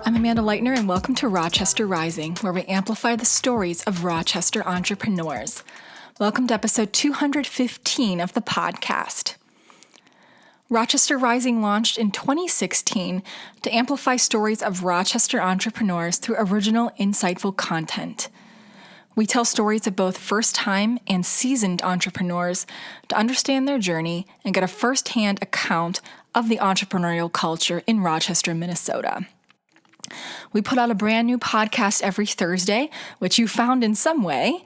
I'm Amanda Leitner, and welcome to Rochester Rising, where we amplify the stories of Rochester entrepreneurs. Welcome to episode 215 of the podcast. Rochester Rising launched in 2016 to amplify stories of Rochester entrepreneurs through original, insightful content. We tell stories of both first-time and seasoned entrepreneurs to understand their journey and get a first-hand account of the entrepreneurial culture in Rochester, Minnesota. We put out a brand new podcast every Thursday, which you found in some way,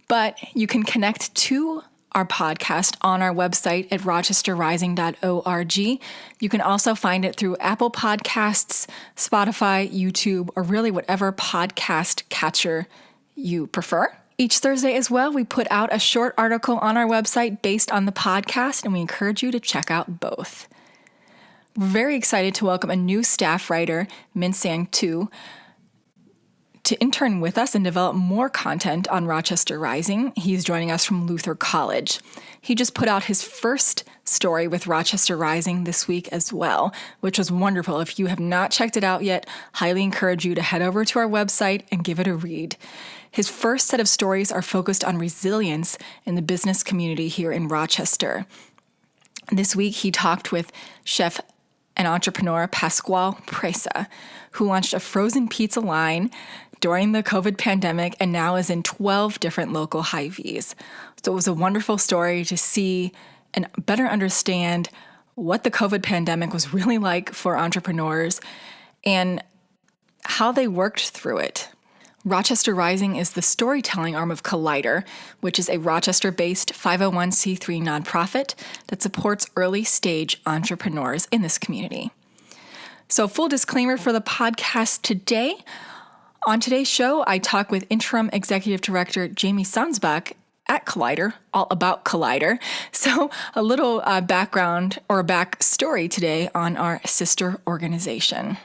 but you can connect to our podcast on our website at rochesterrising.org. You can also find it through Apple Podcasts, Spotify, YouTube, or really whatever podcast catcher you prefer. Each Thursday as well, we put out a short article on our website based on the podcast, and we encourage you to check out both. We're very excited to welcome a new staff writer, Min Sang Tu, to intern with us and develop more content on Rochester Rising. He's joining us from Luther College. He just put out his first story with Rochester Rising this week as well, which was wonderful. If you have not checked it out yet, highly encourage you to head over to our website and give it a read. His first set of stories are focused on resilience in the business community here in Rochester. This week, he talked with chef and entrepreneur Pasquale Presa, who launched a frozen pizza line during the COVID pandemic and now is in 12 different local Hy-Vees. So it was a wonderful story to see and better understand what the COVID pandemic was really like for entrepreneurs and how they worked through it. Rochester Rising is the storytelling arm of Collider, which is a Rochester-based 501c3 nonprofit that supports early-stage entrepreneurs in this community. So, full disclaimer for the podcast today. On today's show, I talk with Interim Executive Director Jamie Sundsbak at Collider, all about Collider. So, a little background or backstory today on our sister organization.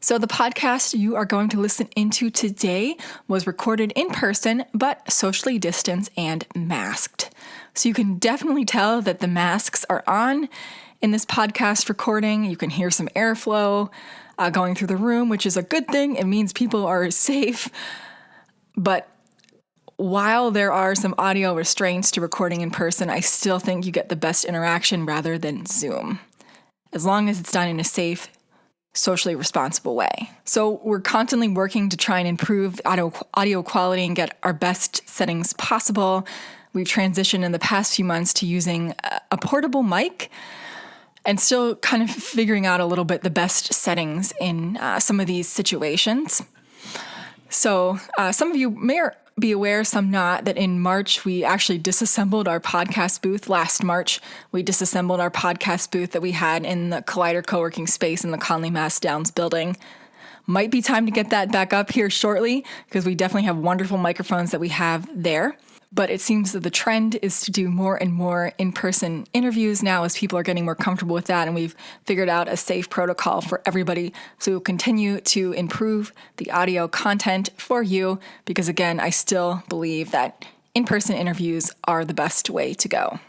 So the podcast you are going to listen into today was recorded in person, but socially distanced and masked. So you can definitely tell that the masks are on in this podcast recording. You can hear some airflow going through the room, which is a good thing. It means people are safe. But while there are some audio restraints to recording in person, I still think you get the best interaction rather than Zoom, as long as it's done in a safe, socially responsible way. So we're constantly working to try and improve audio quality and get our best settings possible. We've transitioned in the past few months to using a portable mic and still kind of figuring out a little bit the best settings in some of these situations. So some of you may be aware, some not, that in March, we actually disassembled our podcast booth. Last March, we disassembled our podcast booth that we had in the Collider co-working space in the Conley Mass Downs building. Might be time to get that back up here shortly because we definitely have wonderful microphones that we have there. But it seems that the trend is to do more and more in-person interviews now as people are getting more comfortable with that, and we've figured out a safe protocol for everybody. So we'll continue to improve the audio content for you because, again, I still believe that in-person interviews are the best way to go.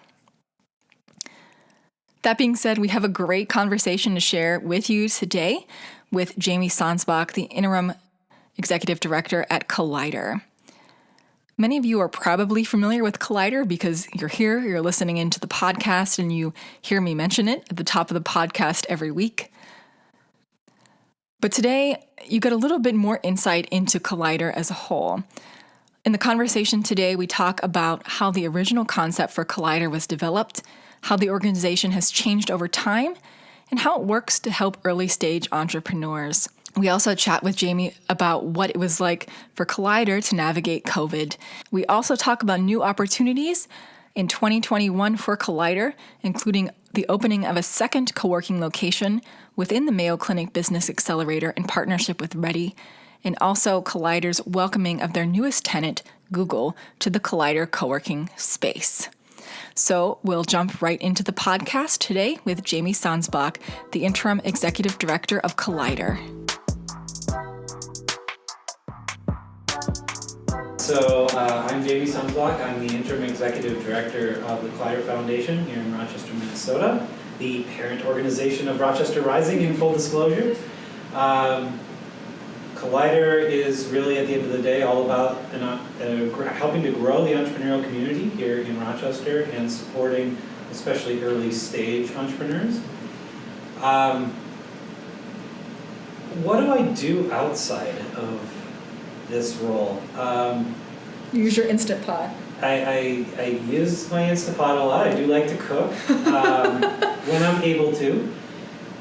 That being said, we have a great conversation to share with you today with Jamie Sundsbak, the Interim Executive Director at Collider. Many of you are probably familiar with Collider because you're here, you're listening into the podcast, and you hear me mention it at the top of the podcast every week. But today, you get a little bit more insight into Collider as a whole. In the conversation today, we talk about how the original concept for Collider was developed, how the organization has changed over time, and how it works to help early-stage entrepreneurs. We also chat with Jamie about what it was like for Collider to navigate COVID. We also talk about new opportunities in 2021 for Collider, including the opening of a second co-working location within the Mayo Clinic Business Accelerator in partnership with Ready, and also Collider's welcoming of their newest tenant, Google, to the Collider co-working space. So we'll jump right into the podcast today with Jamie Sundsbak, the Interim Executive Director of Collider. So I'm Jamie Sundsbak. I'm the Interim Executive Director of the Collider Foundation here in Rochester, Minnesota, the parent organization of Rochester Rising, in full disclosure. Collider is really, at the end of the day, all about helping to grow the entrepreneurial community here in Rochester and supporting especially early stage entrepreneurs. What do I do outside of this role? Use your Instant Pot. I use my Instant Pot a lot. I do like to cook when I'm able to.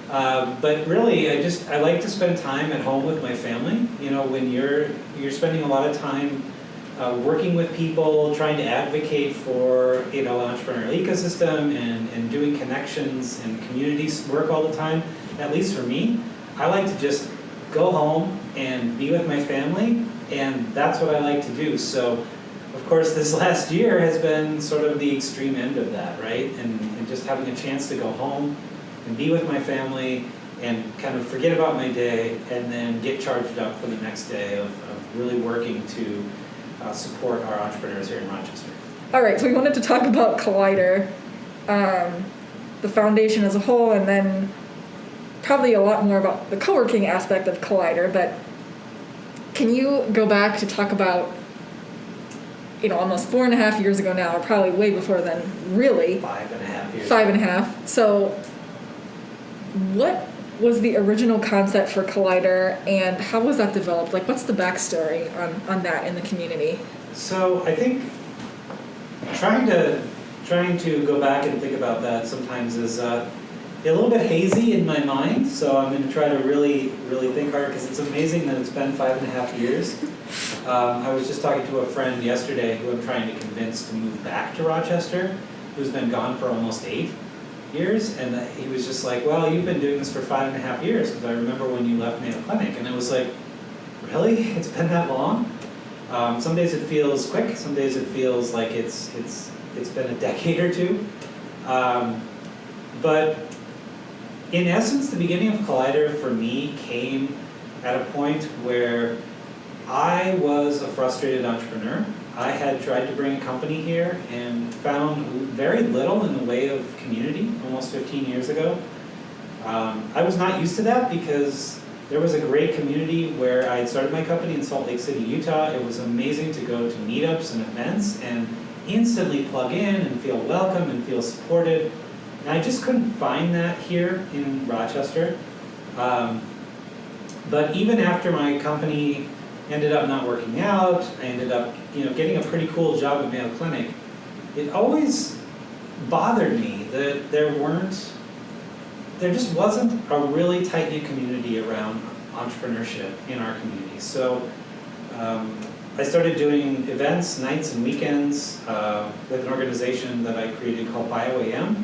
But really, I like to spend time at home with my family. You know, when you're spending a lot of time working with people, trying to advocate for, you know, an entrepreneurial ecosystem and doing connections and community work all the time, at least for me, I like to just go home and be with my family, and that's what I like to do. So, of course, this last year has been sort of the extreme end of that, right? And just having a chance to go home and be with my family and kind of forget about my day and then get charged up for the next day of really working to support our entrepreneurs here in Rochester. All right, so we wanted to talk about Collider, the foundation as a whole, and then probably a lot more about the coworking aspect of Collider, but can you go back to talk about, you know, almost 4.5 years ago now, or probably way before then, really? 5.5 years. 5.5. So what was the original concept for Collider, and how was that developed? Like, what's the backstory on that in the community? So I think trying to go back and think about that sometimes is a little bit hazy in my mind. So I'm going to try to really think hard, because it's amazing that it's been 5.5 years. I was just talking to a friend yesterday who I'm trying to convince to move back to Rochester, who's been gone for almost 8 years, and he was just like, well, you've been doing this for 5.5 years, because I remember when you left Mayo Clinic. And I was like, really? It's been that long? Some days it feels quick, some days it feels like it's been a decade or two. But in essence, the beginning of Collider for me came at a point where I was a frustrated entrepreneur. I had tried to bring a company here and found very little in the way of community almost 15 years ago. I was not used to that, because there was a great community where I had started my company in Salt Lake City, Utah. It was amazing to go to meetups and events and instantly plug in and feel welcome and feel supported. And I just couldn't find that here in Rochester. But even after my company ended up not working out, I ended up, you know, getting a pretty cool job at Mayo Clinic, it always bothered me that there just wasn't a really tight-knit community around entrepreneurship in our community. So I started doing events, nights and weekends, with an organization that I created called BioAM,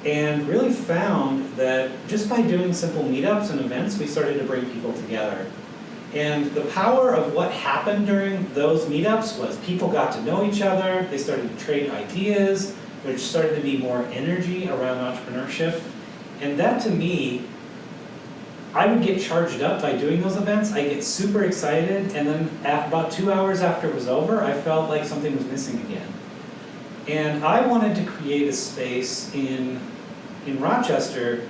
and really found that just by doing simple meetups and events, we started to bring people together. And the power of what happened during those meetups was people got to know each other, they started to trade ideas, there started to be more energy around entrepreneurship. And that, to me, I would get charged up by doing those events. I get super excited, and then about 2 hours after it was over, I felt like something was missing again. And I wanted to create a space in Rochester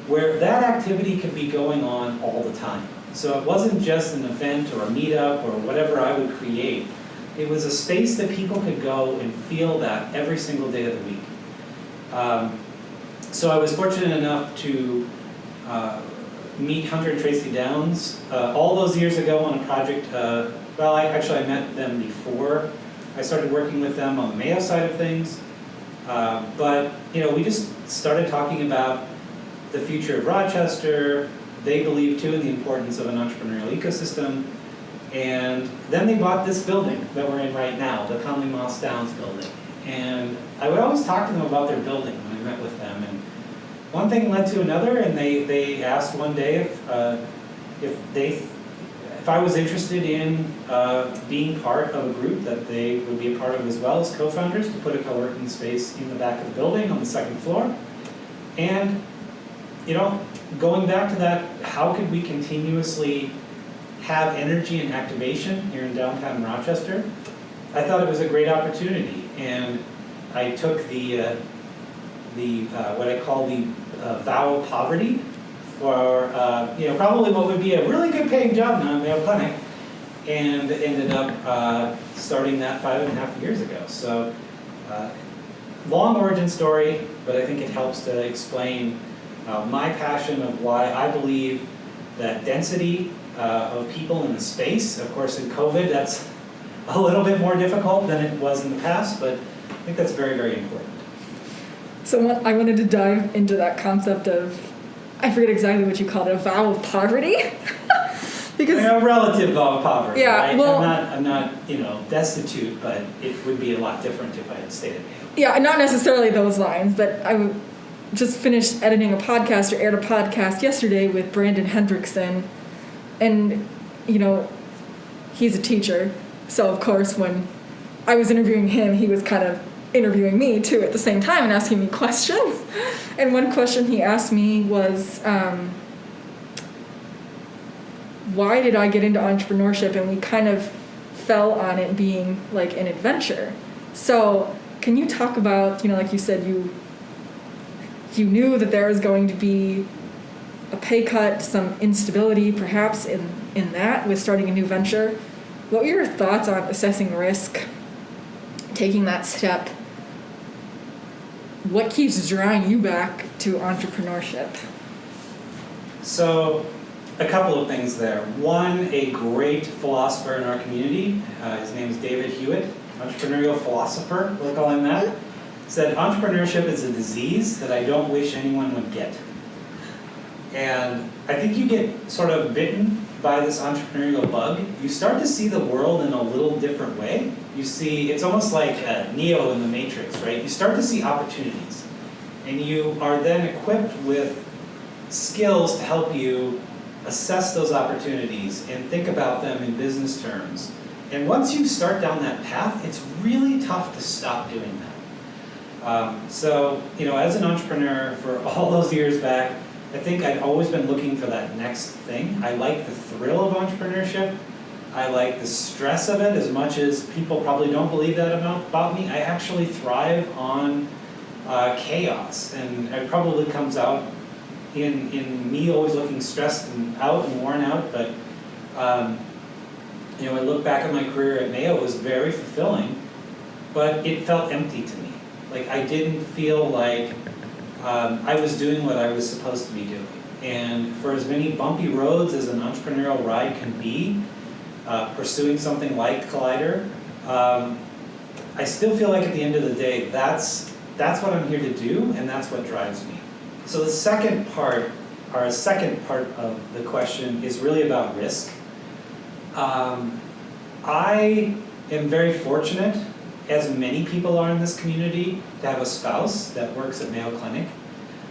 where that activity could be going on all the time. So it wasn't just an event or a meetup or whatever I would create. It was a space that people could go and feel that every single day of the week. So I was fortunate enough to meet Hunter and Tracy Downs all those years ago on a project. I met them before I started working with them on the Mayo side of things. But you know, we just started talking about the future of Rochester. They believe too in the importance of an entrepreneurial ecosystem. And then they bought this building that we're in right now, the Conley Moss Downs building. And I would always talk to them about their building when I met with them. And one thing led to another, and they asked one day if I was interested in being part of a group that they would be a part of as well as co-founders, to put a co-working space in the back of the building on the second floor. And you know, going back to that, how could we continuously have energy and activation here in downtown Rochester? I thought it was a great opportunity, and I took the what I call the vow of poverty for probably what would be a really good paying job now at Mayo Clinic, and ended up starting that 5.5 years ago. So long origin story, but I think it helps to explain my passion of why I believe that density of people in the space, of course in COVID that's a little bit more difficult than it was in the past, but I think that's very, very important. So I wanted to dive into that concept of, I forget exactly what you called it, a vow of poverty? Because a relative vow of poverty, yeah, right? well, I'm not destitute, but it would be a lot different if I had stayed at Mayo. Yeah, not necessarily those lines, but I just finished editing a podcast, or aired a podcast yesterday with Brandon Hendrickson, and he's a teacher, so of course when I was interviewing him, he was kind of interviewing me too at the same time and asking me questions. And one question he asked me was, why did I get into entrepreneurship? And we kind of fell on it being like an adventure. So can you talk about, like you said, you knew that there was going to be a pay cut, some instability perhaps in that with starting a new venture. What were your thoughts on assessing risk, taking that step? What keeps drawing you back to entrepreneurship? So, a couple of things there. One, a great philosopher in our community, his name is David Hewitt, entrepreneurial philosopher, we'll call him that, said entrepreneurship is a disease that I don't wish anyone would get. And I think you get sort of bitten by this entrepreneurial bug. You start to see the world in a little different way. You see, it's almost like Neo in the Matrix, right? You start to see opportunities, and you are then equipped with skills to help you assess those opportunities and think about them in business terms. And once you start down that path, it's really tough to stop doing that. So, as an entrepreneur for all those years back, I think I'd always been looking for that next thing. I like the thrill of entrepreneurship. I like the stress of it as much as people probably don't believe that about me. I actually thrive on chaos, and it probably comes out in me always looking stressed and out and worn out, but I look back at my career at Mayo, it was very fulfilling, but it felt empty to me. Like I didn't feel like I was doing what I was supposed to be doing. And for as many bumpy roads as an entrepreneurial ride can be, pursuing something like Collider, I still feel like at the end of the day, that's what I'm here to do, and that's what drives me. So the second part of the question is really about risk. I am very fortunate, as many people are in this community, to have a spouse that works at Mayo Clinic.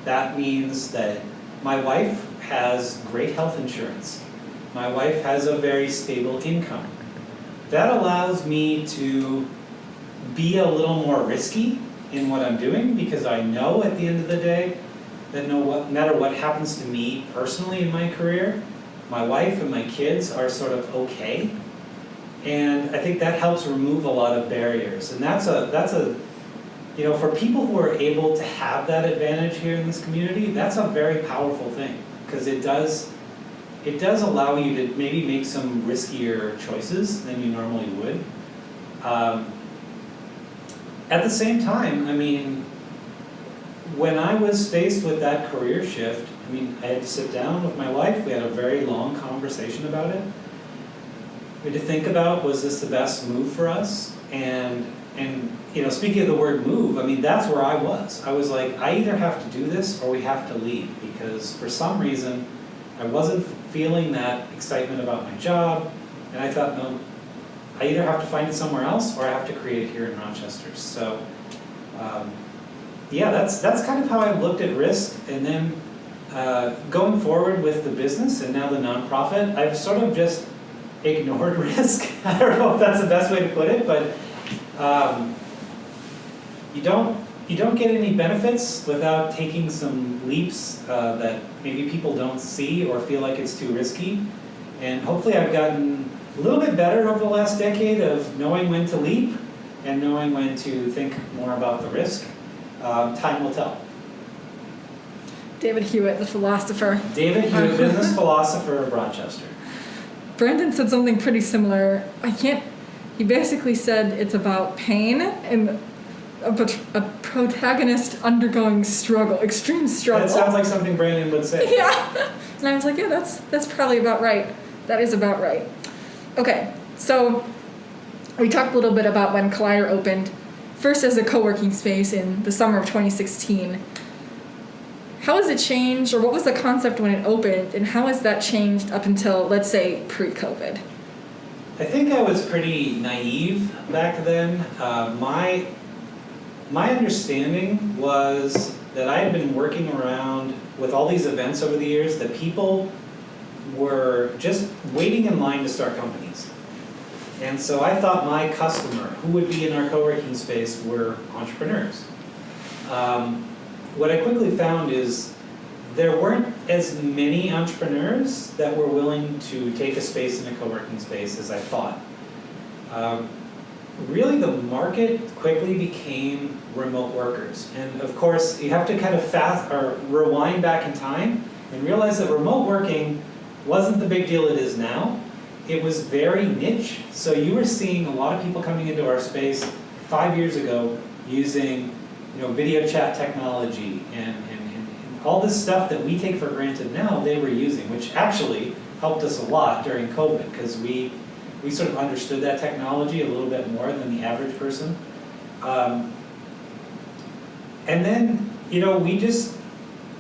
That means that my wife has great health insurance. My wife has a very stable income. That allows me to be a little more risky in what I'm doing, because I know at the end of the day that no matter what happens to me personally in my career, my wife and my kids are sort of okay. And I think that helps remove a lot of barriers. And that's a for people who are able to have that advantage here in this community, that's a very powerful thing, because it does allow you to maybe make some riskier choices than you normally would. At the same time, when I was faced with that career shift, I had to sit down with my wife. We had a very long conversation about it. We had to think about, was this the best move for us? And speaking of the word move, that's where I was. I was like, I either have to do this or we have to leave, because for some reason I wasn't feeling that excitement about my job, and I thought, no, I either have to find it somewhere else or I have to create it here in Rochester. So that's kind of how I looked at risk. And then going forward with the business and now the nonprofit, I've sort of just ignored risk. I don't know if that's the best way to put it, but you don't get any benefits without taking some leaps that maybe people don't see or feel like it's too risky. And hopefully I've gotten a little bit better over the last decade of knowing when to leap and knowing when to think more about the risk. Time will tell. David Hewitt, the philosopher. David Hewitt, business philosopher of Rochester. Brandon said something pretty similar. He basically said it's about pain and a protagonist undergoing struggle, extreme struggle. That sounds like something Brandon would say. Yeah. And I was like, yeah, that's probably about right. That is about right. Okay, so we talked a little bit about when Collider opened, first as a co-working space in the summer of 2016. How has it changed, or what was the concept when it opened, and how has that changed up until, let's say, pre-COVID? I think I was pretty naive back then. My understanding was that I had been working around with all these events over the years that people were just waiting in line to start companies. And so I thought my customer, who would be in our co-working space, were entrepreneurs. What I quickly found is there weren't as many entrepreneurs that were willing to take a space in a co-working space as I thought. Really, the market quickly became remote workers. And of course, you have to kind of rewind back in time and realize that remote working wasn't the big deal it is now. It was very niche. So you were seeing a lot of people coming into our space 5 years ago using video chat technology and all this stuff that we take for granted now, they were using, which actually helped us a lot during COVID because we sort of understood that technology a little bit more than the average person. And then,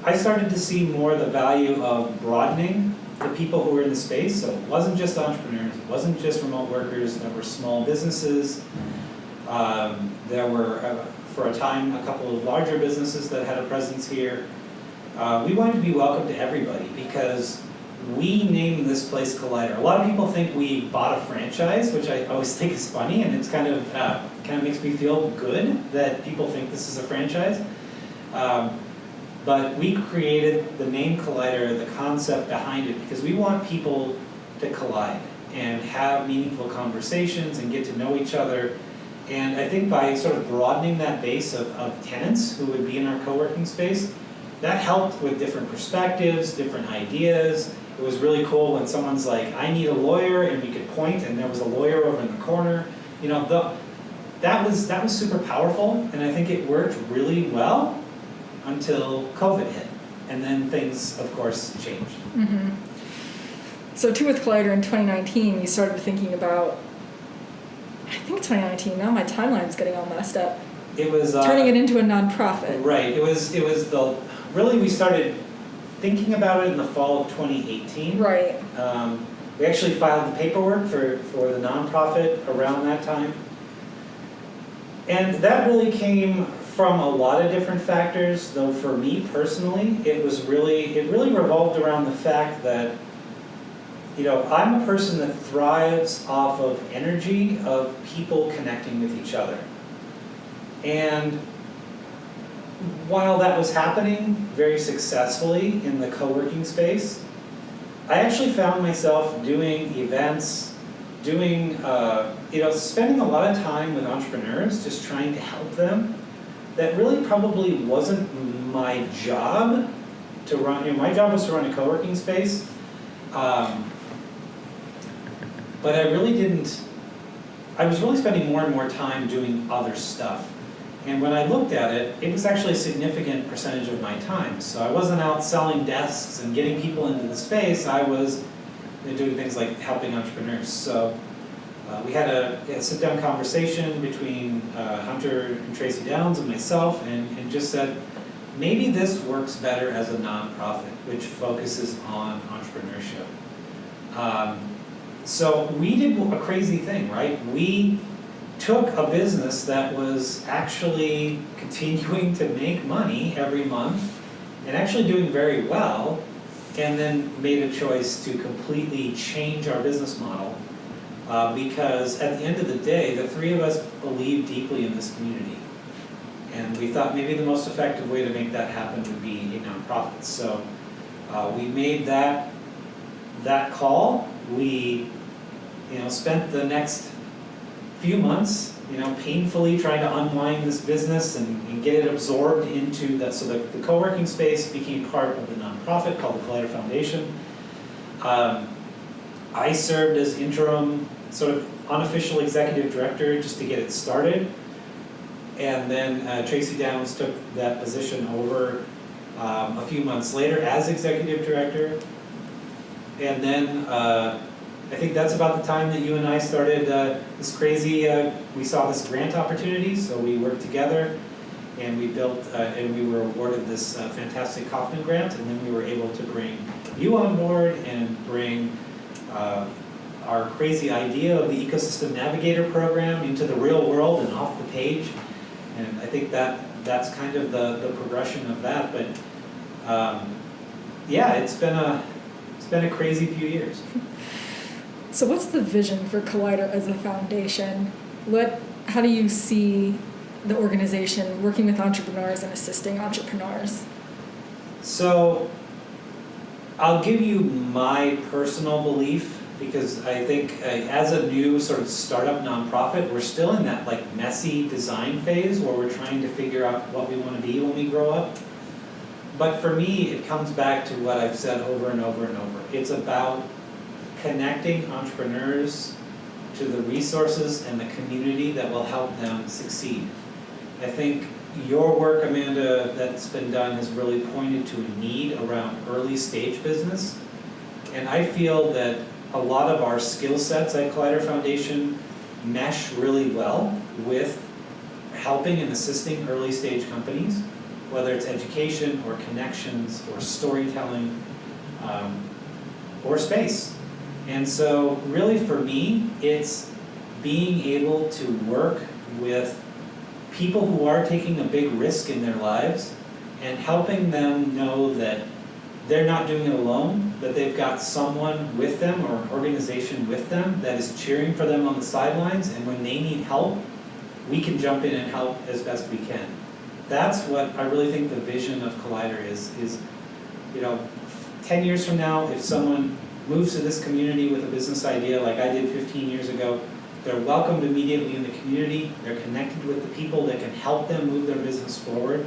I started to see more the value of broadening the people who were in the space. So it wasn't just entrepreneurs, it wasn't just remote workers, there were small businesses. There were, for a time, a couple of larger businesses that had a presence here. We wanted to be welcome to everybody because we named this place Collider. A lot of people think we bought a franchise, which I always think is funny, and it's kind of makes me feel good that people think this is a franchise. But we created the name Collider, the concept behind it, because we want people to collide and have meaningful conversations and get to know each other. And I think by sort of broadening that base of tenants who would be in our co-working space, that helped with different perspectives, different ideas. It was really cool when someone's like, I need a lawyer, and we could point, and there was a lawyer over in the corner. That was super powerful, and I think it worked really well until COVID hit. And then things, of course, changed. Mm-hmm. So too with Collider in 2019, you started thinking about, I think 2019, now my timeline's getting all messed up. It was turning it into a nonprofit. Right, really we started thinking about it in the fall of 2018. Right. We actually filed the paperwork for the nonprofit around that time. And that really came from a lot of different factors, though for me personally, it really revolved around the fact that, I'm a person that thrives off of energy of people connecting with each other. And while that was happening very successfully in the co-working space, I actually found myself doing events, spending a lot of time with entrepreneurs, just trying to help them. That really probably wasn't my job to run. My job was to run a co-working space, but I was really spending more and more time doing other stuff. And when I looked at it, it was actually a significant percentage of my time. So I wasn't out selling desks and getting people into the space. I was doing things like helping entrepreneurs. So we had a sit-down conversation between Hunter and Tracy Downs and myself, and just said, maybe this works better as a nonprofit, which focuses on entrepreneurship. So we did a crazy thing, right? We took a business that was actually continuing to make money every month and actually doing very well, and then made a choice to completely change our business model because at the end of the day, the three of us believe deeply in this community. And we thought maybe the most effective way to make that happen would be a nonprofit. So we made that call. We spent the next few months, painfully trying to unwind this business and get it absorbed into that. So the co-working space became part of the nonprofit called the Collider Foundation. I served as interim, sort of unofficial executive director just to get it started. And then Tracy Downs took that position over a few months later as executive director. And then I think that's about the time that you and I started this crazy, we saw this grant opportunity, so we worked together and we built, and we were awarded this fantastic Kaufman grant, and then we were able to bring you on board and bring our crazy idea of the Ecosystem Navigator program into the real world and off the page. And I think that's kind of the progression of that. But yeah, it's been a crazy few years. So what's the vision for Collider as a foundation? How do you see the organization working with entrepreneurs and assisting entrepreneurs? So I'll give you my personal belief, because I think as a new sort of startup nonprofit, we're still in that like messy design phase where we're trying to figure out what we want to be when we grow up. But for me, it comes back to what I've said over and over and over. It's about connecting entrepreneurs to the resources and the community that will help them succeed. I think your work, Amanda, that's been done has really pointed to a need around early stage business. And I feel that a lot of our skill sets at Collider Foundation mesh really well with helping and assisting early stage companies, whether it's education or connections or storytelling or space. And so really for me, it's being able to work with people who are taking a big risk in their lives and helping them know that they're not doing it alone, that they've got someone with them or an organization with them that is cheering for them on the sidelines, and when they need help, we can jump in and help as best we can. That's what I really think the vision of Collider is 10 years from now, if someone moves to this community with a business idea like I did 15 years ago, they're welcomed immediately in the community, they're connected with the people that can help them move their business forward,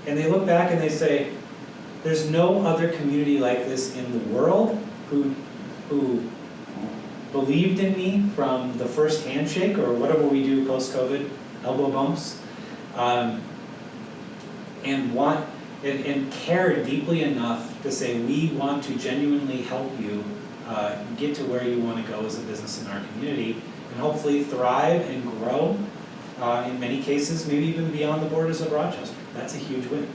and they look back and they say, there's no other community like this in the world who believed in me from the first handshake or whatever we do post-COVID, elbow bumps, and care deeply enough to say we want to genuinely help you get to where you want to go as a business in our community and hopefully thrive and grow in many cases, maybe even beyond the borders of Rochester. That's a huge win.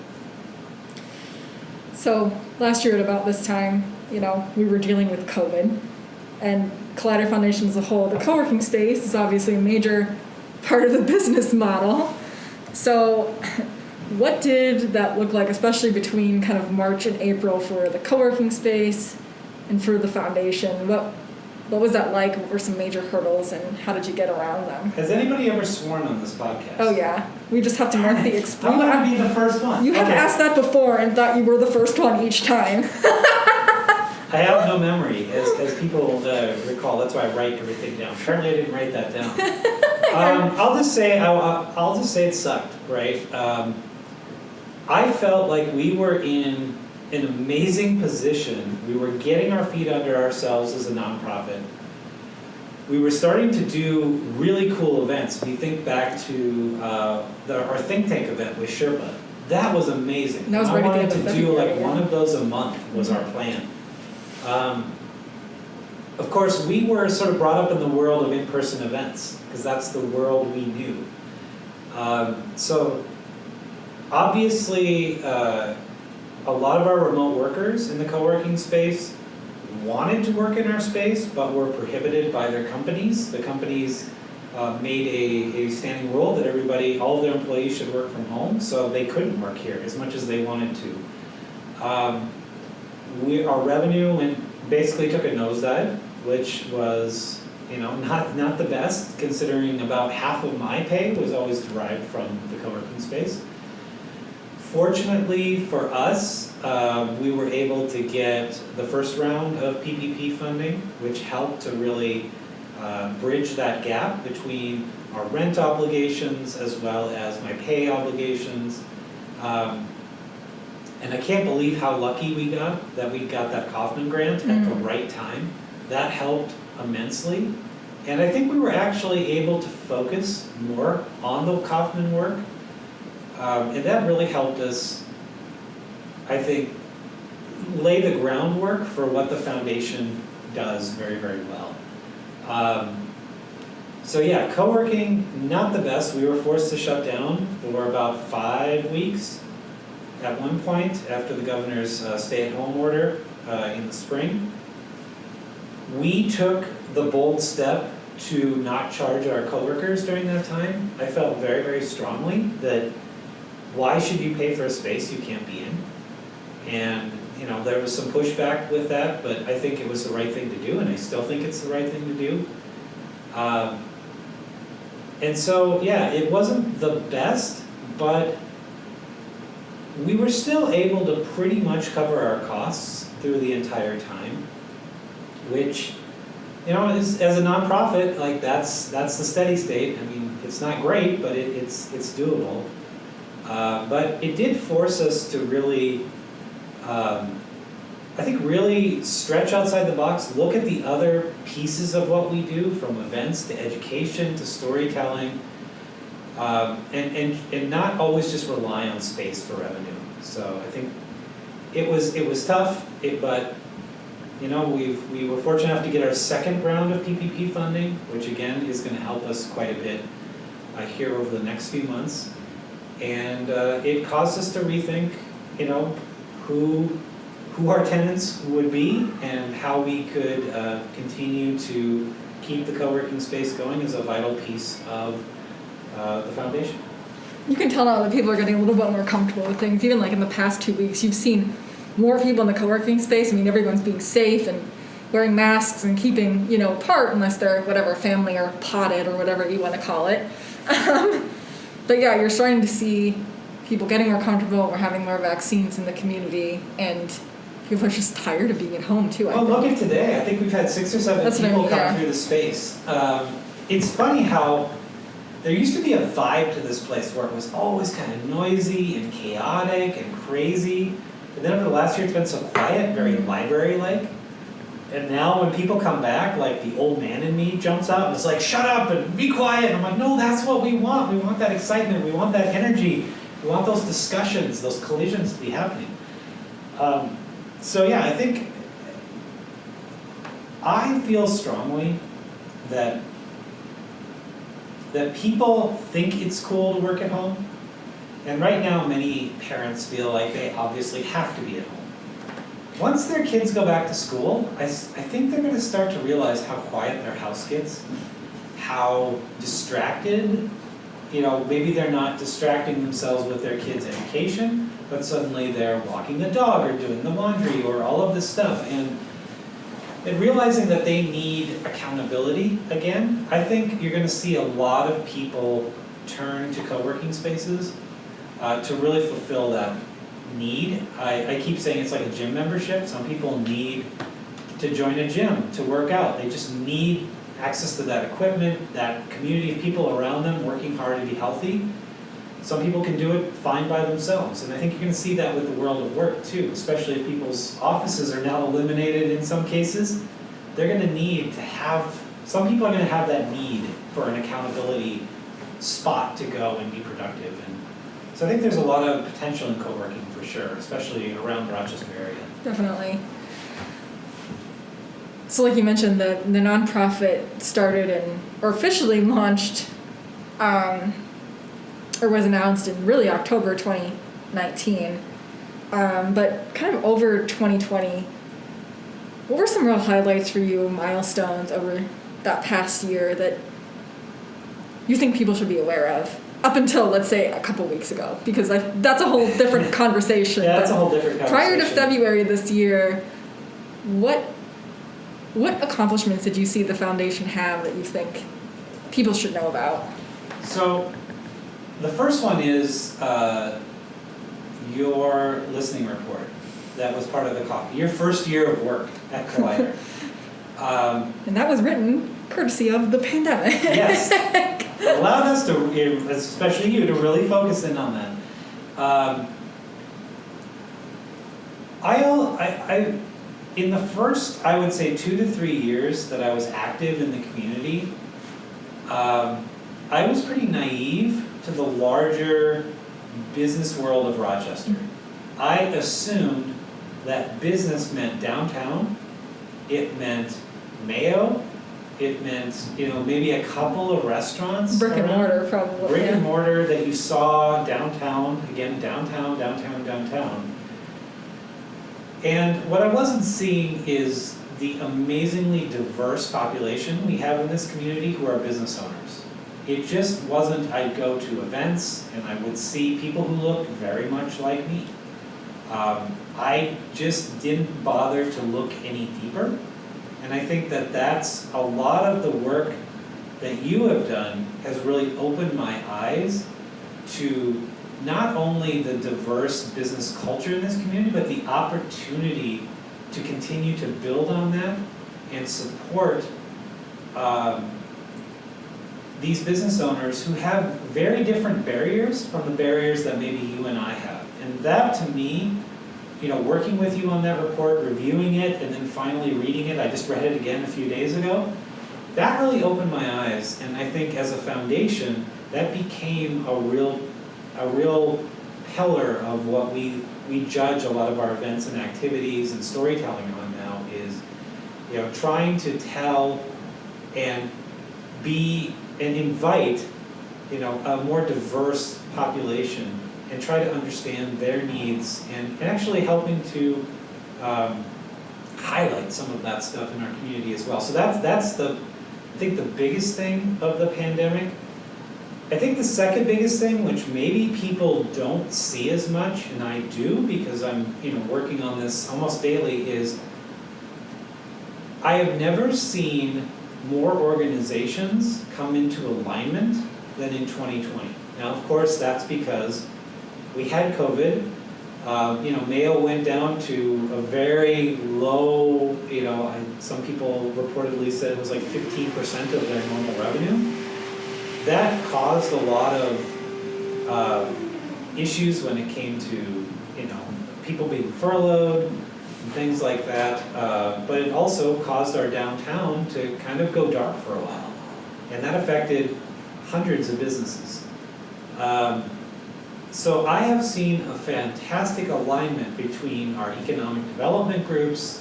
So last year at about this time, we were dealing with COVID, and Collider Foundation as a whole, the co-working space is obviously a major part of the business model. So what did that look like, especially between kind of March and April for the co-working space and for the foundation? What was that like? What were some major hurdles, and how did you get around them? Has anybody ever sworn on this podcast? Oh yeah, we just have to mark the I'm going to be the first one. You have asked that before and thought you were the first one each time. I have no memory, as people recall. That's why I write everything down. Apparently, I didn't write that down. I'll just say it sucked, right? I felt like we were in an amazing position. We were getting our feet under ourselves as a nonprofit. We were starting to do really cool events. If you think back to our think tank event with Sherpa, that was amazing. That was right I wanted at the end to of do February, like one of those a month was our plan. Of course, we were sort of brought up in the world of in-person events because that's the world we knew. So obviously, a lot of our remote workers in the co-working space wanted to work in our space, but were prohibited by their companies. The companies made a standing rule that all of their employees should work from home, so they couldn't work here as much as they wanted to. Our revenue basically took a nosedive, which was not the best, considering about half of my pay was always derived from the co-working space. Fortunately for us, we were able to get the first round of PPP funding, which helped to really bridge that gap between our rent obligations as well as my pay obligations. And I can't believe how lucky we got that Kaufman grant at the right time. That helped immensely. And I think we were actually able to focus more on the Kaufman work. And that really helped us, I think, lay the groundwork for what the foundation does very, very well. So yeah, coworking, not the best. We were forced to shut down for about 5 weeks at one point after the governor's stay-at-home order in the spring. We took the bold step to not charge our coworkers during that time. I felt very, very strongly that why should you pay for a space you can't be in? And there was some pushback with that, but I think it was the right thing to do, and I still think it's the right thing to do. And so, yeah, it wasn't the best, but we were still able to pretty much cover our costs through the entire time, which, as a nonprofit, like that's the steady state. I mean, it's not great, but it's doable. But it did force us to really, I think, really stretch outside the box, look at the other pieces of what we do, from events to education to storytelling, and not always just rely on space for revenue. So I think it was tough, but we were fortunate enough to get our second round of PPP funding, which again is going to help us quite a bit here over the next few months, and it caused us to rethink, who our tenants would be and how we could continue to keep the co-working space going as a vital piece of the foundation. You can tell now that people are getting a little bit more comfortable with things. Even like in the past 2 weeks, you've seen more people in the co-working space. I mean, everyone's being safe and wearing masks and keeping, apart, unless they're whatever, family or potted or whatever you want to call it. But yeah, you're starting to see people getting more comfortable. We're having more vaccines in the community, and people are just tired of being at home too. Well, look at today. I think we've had 6 or 7 people come through the space. It's funny how there used to be a vibe to this place where it was always kind of noisy and chaotic and crazy. And then over the last year, it's been so quiet, very library-like. And now when people come back, like the old man in me jumps out and is like, shut up and be quiet. And I'm like, no, that's what we want. We want that excitement. We want that energy. We want those discussions, those collisions to be happening. So yeah, I feel strongly that people think it's cool to work at home. And right now, many parents feel like they obviously have to be at home. Once their kids go back to school, I think they're going to start to realize how quiet their house gets, how distracted, maybe they're not distracting themselves with their kids' education, but suddenly they're walking the dog or doing the laundry or all of this stuff. And realizing that they need accountability again, I think you're going to see a lot of people turn to co-working spaces to really fulfill that need. I keep saying it's like a gym membership. Some people need to join a gym to work out. They just need access to that equipment, that community of people around them working hard to be healthy. Some people can do it fine by themselves. And I think you're going to see that with the world of work too, especially if people's offices are now eliminated in some cases. They're going to need to have, some people are going to have that need for an accountability spot to go and be productive. And so I think there's a lot of potential in co-working for sure, especially around the Rochester area. Definitely. So like you mentioned, the nonprofit started or officially launched or was announced in really October 2019. But kind of over 2020, what were some real highlights for you, milestones over that past year that you think people should be aware of? Up until, let's say, a couple weeks ago, because that's a whole different conversation. Yeah, that's a whole different conversation. Prior to February this year, what accomplishments did you see the foundation have that you think people should know about? So, the first one is your listening report. That was part of the coffee. Your first year of work at Collider. And that was written courtesy of the pandemic. Yes. Allowed us to, especially you, to really focus in on that. In the first, I would say, 2 to 3 years that I was active in the community, I was pretty naive to the larger business world of Rochester. I assumed that business meant downtown, it meant Mayo, it meant, maybe a couple of restaurants. Brick and mortar, probably. Brick and mortar that you saw downtown, again, downtown. And what I wasn't seeing is the amazingly diverse population we have in this community who are business owners. It just wasn't, I'd go to events and I would see people who looked very much like me. I just didn't bother to look any deeper. And I think that that's a lot of the work that you have done has really opened my eyes to not only the diverse business culture in this community, but the opportunity to continue to build on that and support these business owners who have very different barriers from the barriers that maybe you and I have. And that, to me, working with you on that report, reviewing it, and then finally reading it, I just read it again a few days ago, that really opened my eyes. And I think as a foundation, that became a real pillar of what we judge a lot of our events and activities and storytelling on now is, trying to tell and invite, a more diverse population and try to understand their needs and actually helping to highlight some of that stuff in our community as well. So that's I think the biggest thing of the pandemic. I think the second biggest thing, which maybe people don't see as much, and I do because I'm working on this almost daily, is I have never seen more organizations come into alignment than in 2020. Now, of course, that's because we had COVID. Mayo went down to a very low, some people reportedly said it was like 15% of their normal revenue. That caused a lot of issues when it came to, people being furloughed and things like that. But it also caused our downtown to kind of go dark for a while. And that affected hundreds of businesses. So I have seen a fantastic alignment between our economic development groups,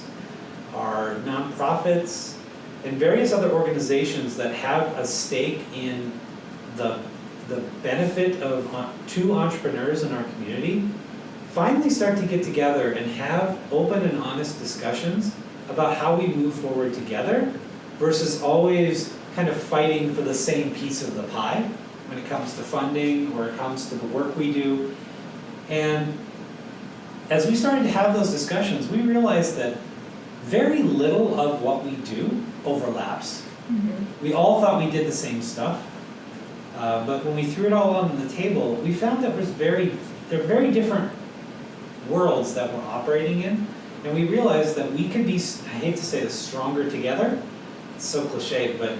our nonprofits, and various other organizations that have a stake in the benefit of to entrepreneurs in our community, finally start to get together and have open and honest discussions about how we move forward together versus always kind of fighting for the same piece of the pie when it comes to funding or it comes to the work we do. And as we started to have those discussions, we realized that very little of what we do overlaps. Mm-hmm. We all thought we did the same stuff, but when we threw it all on the table, we found that they're very different worlds that we're operating in, and we realized that we could be, I hate to say this, stronger together. It's so cliche, but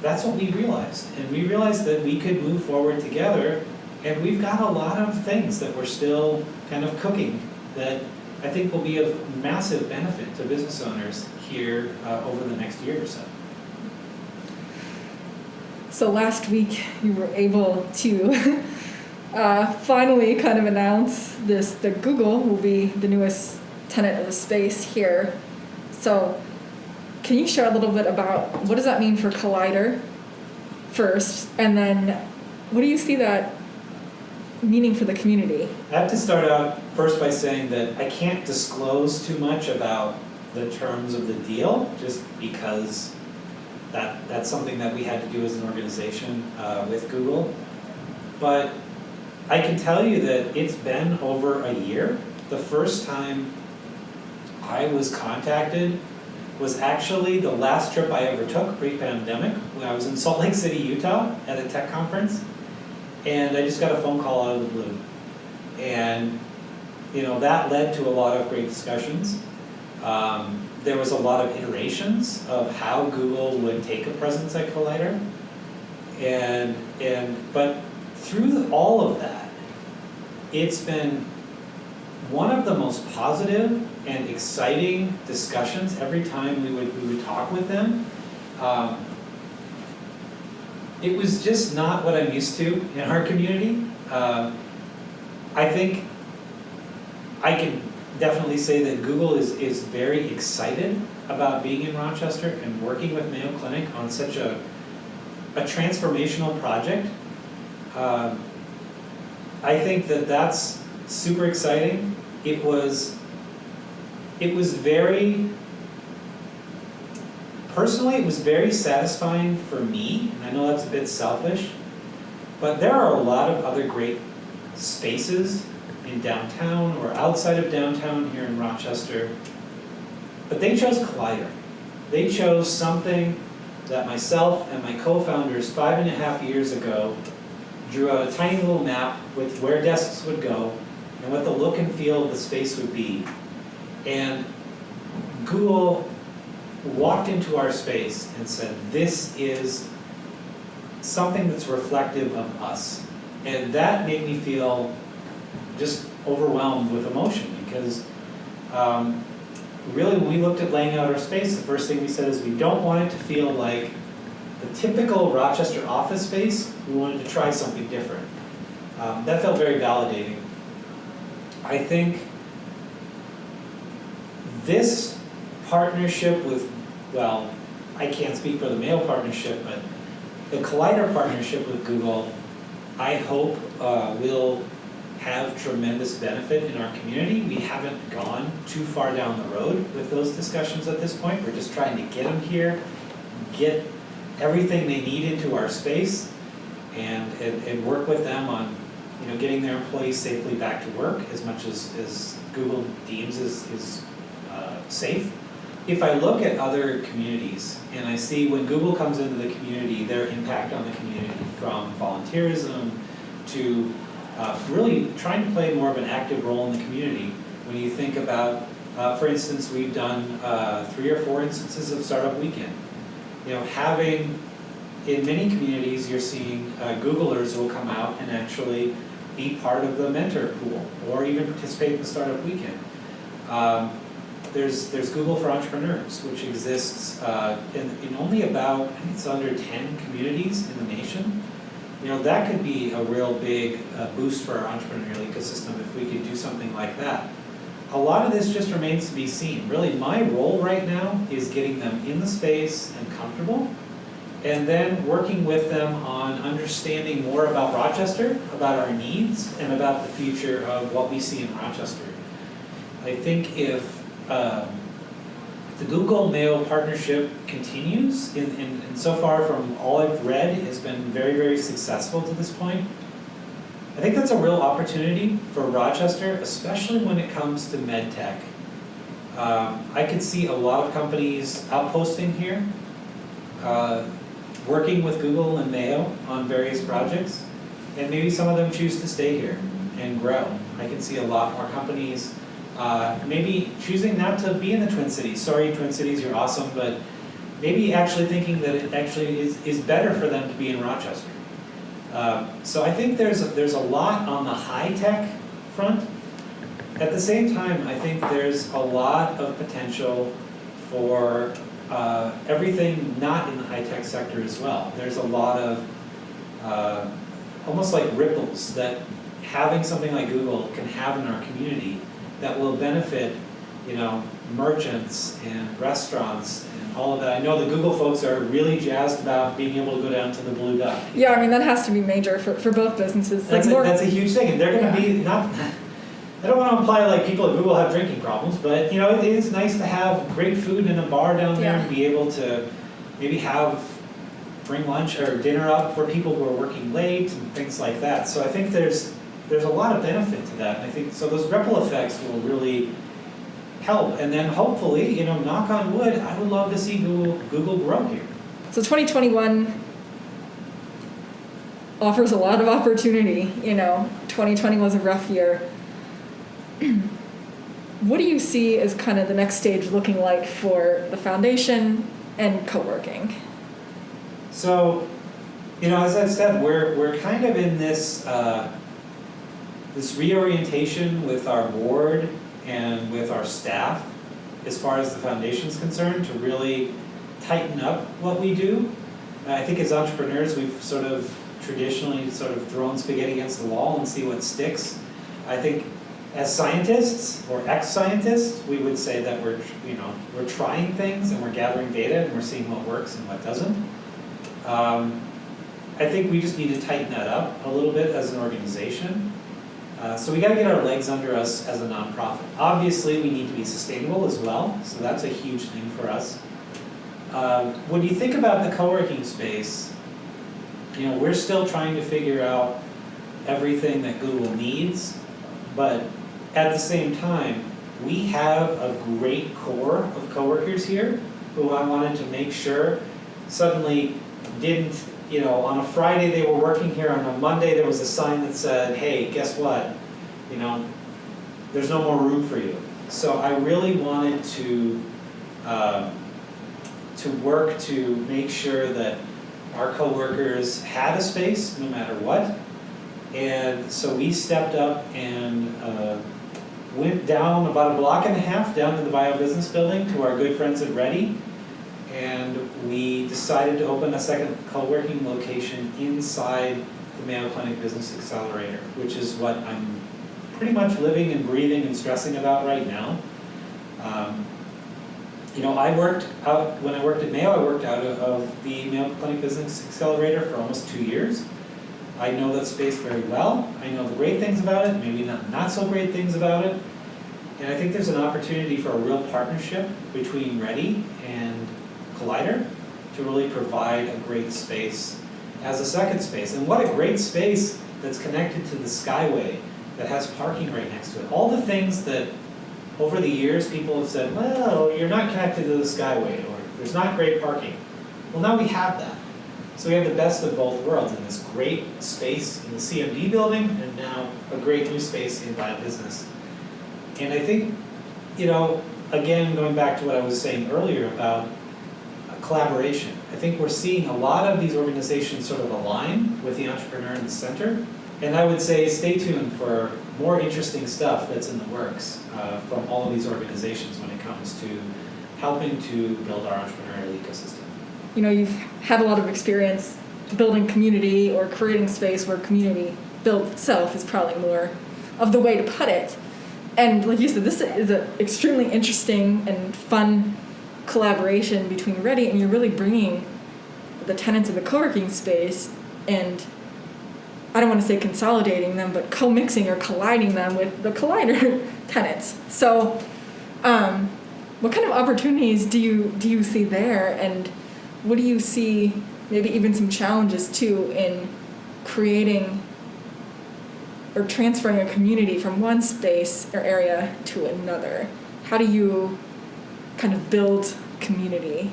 that's what we realized. And we realized that we could move forward together, and we've got a lot of things that we're still kind of cooking that I think will be of massive benefit to business owners here over the next year or so. So last week you were able to finally kind of announce that Google will be the newest tenant of the space here. So can you share a little bit about what does that mean for Collider first, and then what do you see that meaning for the community? I have to start out first by saying that I can't disclose too much about the terms of the deal, just because that's something that we had to do as an organization with Google. But I can tell you that it's been over a year. The first time I was contacted was actually the last trip I ever took pre-pandemic, when I was in Salt Lake City, Utah at a tech conference. And I just got a phone call out of the blue. And that led to a lot of great discussions. There was a lot of iterations of how Google would take a presence at Collider. But through all of that, it's been one of the most positive and exciting discussions every time we would talk with them. It was just not what I'm used to in our community. I think I can definitely say that Google is very excited about being in Rochester and working with Mayo Clinic on such a transformational project. I think that's super exciting. It was very, personally, it was very satisfying for me, and I know that's a bit selfish, but there are a lot of other great spaces in downtown or outside of downtown here in Rochester, but they chose Collider. They chose something that myself and my co-founders 5.5 years ago drew out a tiny little map with where desks would go and what the look and feel of the space would be. And Google walked into our space and said, this is something that's reflective of us. And that made me feel just overwhelmed with emotion, because really when we looked at laying out our space, the first thing we said is we don't want it to feel like the typical Rochester office space. We wanted to try something different. That felt very validating. I think this partnership with, well, I can't speak for the Mayo partnership, but the Collider partnership with Google, I hope will have tremendous benefit in our community. We haven't gone too far down the road with those discussions at this point. We're just trying to get them here, get everything they need into our space, and work with them on getting their employees safely back to work as much as Google deems is safe. If I look at other communities and I see when Google comes into the community, their impact on the community, from volunteerism to really trying to play more of an active role in the community. When you think about, for instance, we've done 3 or 4 instances of Startup Weekend. Having, in many communities, you're seeing Googlers who will come out and actually be part of the mentor pool or even participate in the Startup Weekend. There's Google for Entrepreneurs, which exists in only about, I think it's under 10 communities in the nation. That could be a real big boost for our entrepreneurial ecosystem if we could do something like that. A lot of this just remains to be seen. Really, my role right now is getting them in the space and comfortable, and then working with them on understanding more about Rochester, about our needs, and about the future of what we see in Rochester. I think if the Google-Mayo partnership continues, and so far from all I've read, has been very, very successful to this point. I think that's a real opportunity for Rochester, especially when it comes to med tech. I could see a lot of companies outposting here, working with Google and Mayo on various projects, and maybe some of them choose to stay here and grow. I can see a lot more companies maybe choosing not to be in the Twin Cities. Sorry, Twin Cities, you're awesome, but maybe actually thinking that it actually is better for them to be in Rochester. So I think there's a lot on the high-tech front. At the same time, I think there's a lot of potential for everything not in the high-tech sector as well. There's a lot of almost like ripples that having something like Google can have in our community that will benefit, merchants and restaurants and all of that. I know the Google folks are really jazzed about being able to go down to the Blue Duck. Yeah, I mean, that has to be major for both businesses. That's a huge thing, and they're going to be not. I don't want to imply like people at Google have drinking problems, but it is nice to have great food in a bar down there and be able to maybe bring lunch or dinner up for people who are working late and things like that. So I think there's a lot of benefit to that. And I think so those ripple effects will really help. And then hopefully, knock on wood, I would love to see Google grow here. So 2021 offers a lot of opportunity. 2020 was a rough year. what do you see as kind of the next stage looking like for the foundation and co-working? So, as I've said, we're kind of in this this reorientation with our board and with our staff as far as the foundation's concerned to really tighten up what we do. I think as entrepreneurs, we've sort of traditionally thrown spaghetti against the wall and see what sticks. I think as scientists or ex-scientists, we would say that we're trying things and we're gathering data and we're seeing what works and what doesn't. I think we just need to tighten that up a little bit as an organization. So we got to get our legs under us as a nonprofit. Obviously, we need to be sustainable as well, so that's a huge thing for us. When you think about the co-working space, we're still trying to figure out everything that Google needs, but at the same time, we have a great core of coworkers here who I wanted to make sure suddenly didn't, on a Friday they were working here, on a Monday there was a sign that said, hey, guess what? There's no more room for you. So I really wanted to work to make sure that our coworkers had a space no matter what. And so we stepped up and went down about a block and a half down to the Mayo Business Building to our good friends at Ready. And we decided to open a second co-working location inside the Mayo Clinic Business Accelerator, which is what I'm pretty much living and breathing and stressing about right now. When I worked at Mayo, I worked out of the Mayo Clinic Business Accelerator for almost 2 years. I know that space very well. I know the great things about it, maybe not so great things about it. And I think there's an opportunity for a real partnership between Ready and Collider to really provide a great space as a second space. And what a great space that's connected to the Skyway, that has parking right next to it. All the things that over the years people have said, well, you're not connected to the Skyway, or there's not great parking. Well, now we have that. So we have the best of both worlds in this great space in the CMD building and now a great new space in Bio Business. And I think, again, going back to what I was saying earlier about collaboration, I think we're seeing a lot of these organizations sort of align with the entrepreneur in the center. And I would say stay tuned for more interesting stuff that's in the works from all of these organizations when it comes to helping to build our entrepreneurial ecosystem. You've had a lot of experience building community or creating space where community builds itself is probably more of the way to put it. And like you said, this is an extremely interesting and fun collaboration between Ready, and you're really bringing the tenants of the co-working space and I don't want to say consolidating them, but co-mixing or colliding them with the Collider tenants. So what kind of opportunities do you see there, and what do you see maybe even some challenges too in creating or transferring a community from one space or area to another? How do you kind of build community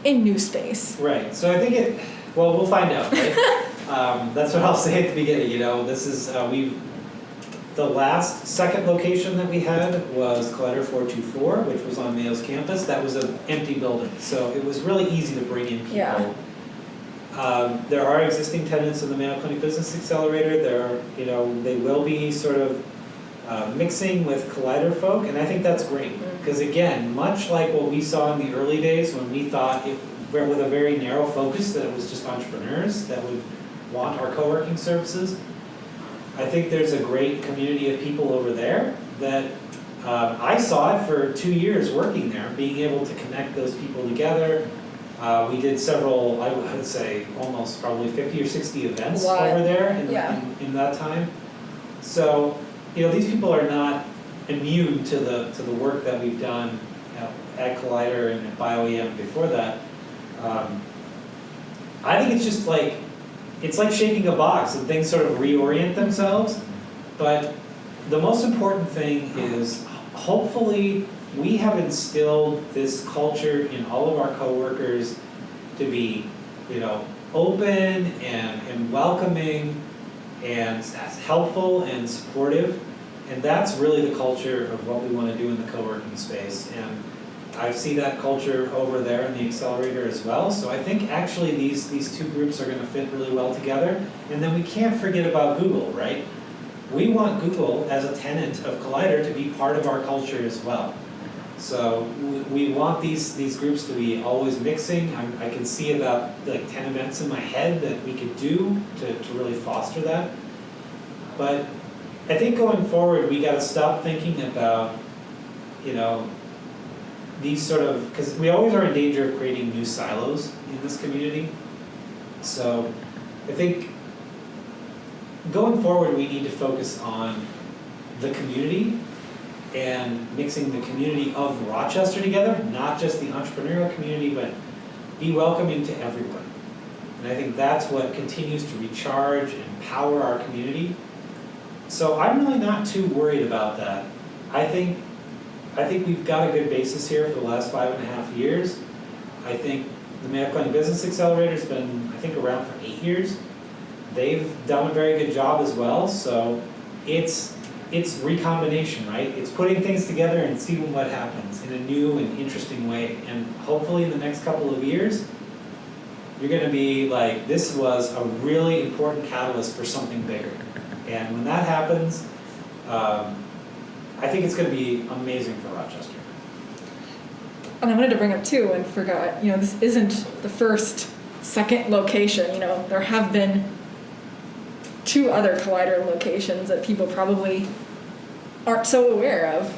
in new space? Right. So I think we'll find out, right? That's what I'll say at the beginning. This is the last second location that we had was Collider 424, which was on Mayo's campus. That was an empty building, so it was really easy to bring in people. Yeah. There are existing tenants in the Mayo Clinic Business Accelerator. They will be sort of mixing with Collider folk, and I think that's great. Because again, much like what we saw in the early days when we thought with a very narrow focus that it was just entrepreneurs that would want our co-working services, I think there's a great community of people over there that I saw it for 2 years working there, being able to connect those people together. We did several, I would say almost probably 50 or 60 events over there in that time. So, these people are not immune to the work that we've done at Collider and at BioEM before that. I think it's just it's like shaking a box and things sort of reorient themselves. But the most important thing is hopefully we have instilled this culture in all of our coworkers to be, open and welcoming and helpful and supportive. And that's really the culture of what we want to do in the co-working space. And I see that culture over there in the accelerator as well. So I think actually these two groups are going to fit really well together. And then we can't forget about Google, right? We want Google as a tenant of Collider to be part of our culture as well. So we want these groups to be always mixing. I can see about like 10 events in my head that we could do to really foster that. But I think going forward, we got to stop thinking about, these sort of, because we always are in danger of creating new silos in this community. So I think going forward, we need to focus on the community and mixing the community of Rochester together, not just the entrepreneurial community, but be welcoming to everyone. And I think that's what continues to recharge and power our community. So I'm really not too worried about that. I think we've got a good basis here for the last 5.5 years. I think the Mayo Clinic Business Accelerator has been, around for 8 years. They've done a very good job as well. So it's recombination, right? It's putting things together and seeing what happens in a new and interesting way. And hopefully in the next couple of years, you're going to be like, this was a really important catalyst for something bigger. And when that happens, I think it's going to be amazing for Rochester. And I wanted to bring up too, and forgot, this isn't the second location. There have been 2 other Collider locations that people probably aren't so aware of.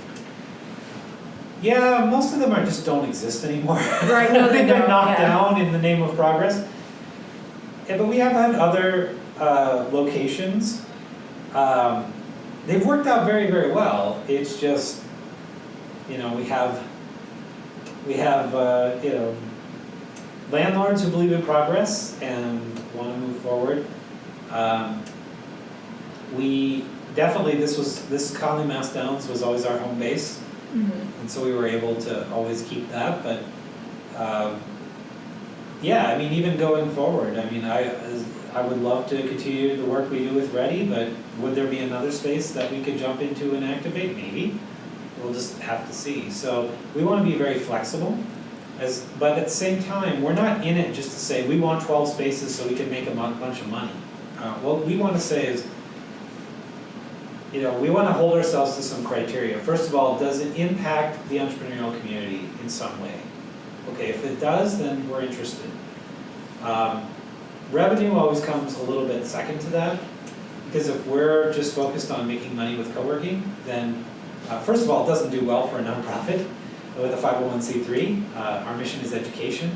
Yeah, most of them just don't exist anymore. Right, no, They've been knocked down in the name of progress. Yeah, but we have had other locations. They've worked out very, very well. It's just, we have landlords who believe in progress and want to move forward. We definitely, this Conley Mass Downs was always our home base. Mm-hmm. And so we were able to always keep that. But even going forward, I would love to continue the work we do with Ready, but would there be another space that we could jump into and activate? Maybe. We'll just have to see. So we want to be very flexible, but at the same time, we're not in it just to say we want 12 spaces so we can make a bunch of money. What we want to say is, we want to hold ourselves to some criteria. First of all, does it impact the entrepreneurial community in some way? Okay, if it does, then we're interested. Revenue always comes a little bit second to that, because if we're just focused on making money with co-working, then first of all, it doesn't do well for a nonprofit with a 501c3. Our mission is education,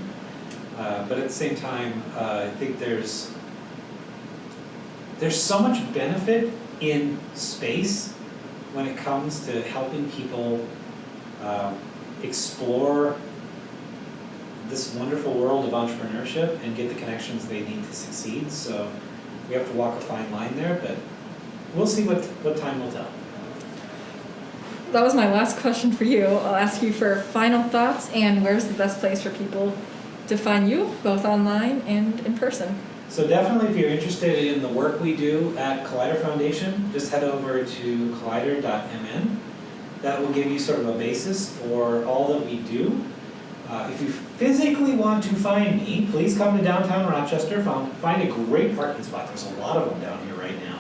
but at the same time, I think there's so much benefit in space when it comes to helping people explore this wonderful world of entrepreneurship and get the connections they need to succeed. So we have to walk a fine line there, but we'll see what time will tell. That was my last question for you. I'll ask you for final thoughts and where's the best place for people to find you, both online and in person? So definitely, if you're interested in the work we do at Collider Foundation, just head over to collider.mn. That will give you sort of a basis for all that we do. If you physically want to find me, please come to downtown Rochester. Find a great parking spot. There's a lot of them down here right now.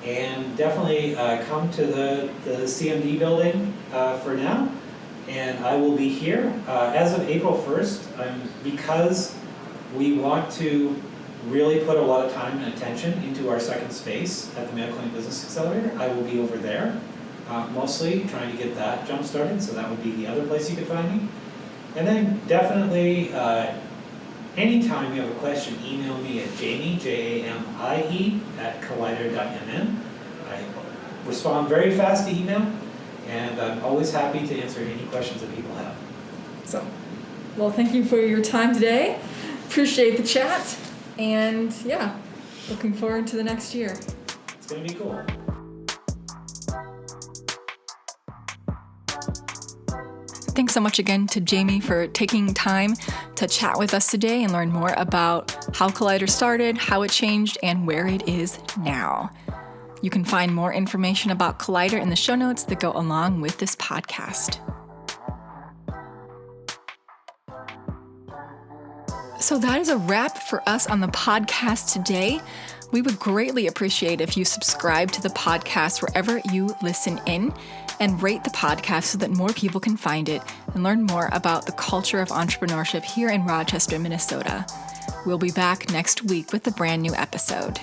And definitely come to the CMD building for now. And I will be here as of April 1st. Because we want to really put a lot of time and attention into our second space at the Mayo Clinic Business Accelerator. I will be over there, mostly trying to get that jump started, so that would be the other place you could find me. And then definitely, anytime you have a question, email me at Jamie, Jamie, at collider.mn. I respond very fast to email, and I'm always happy to answer any questions that people have. So, well, thank you for your time today. Appreciate the chat. And yeah, looking forward to the next year. It's going to be cool. Thanks so much again to Jamie for taking time to chat with us today and learn more about how Collider started, how it changed, and where it is now. You can find more information about Collider in the show notes that go along with this podcast. So that is a wrap for us on the podcast today. We would greatly appreciate if you subscribe to the podcast wherever you listen in and rate the podcast so that more people can find it and learn more about the culture of entrepreneurship here in Rochester, Minnesota. We'll be back next week with a brand new episode.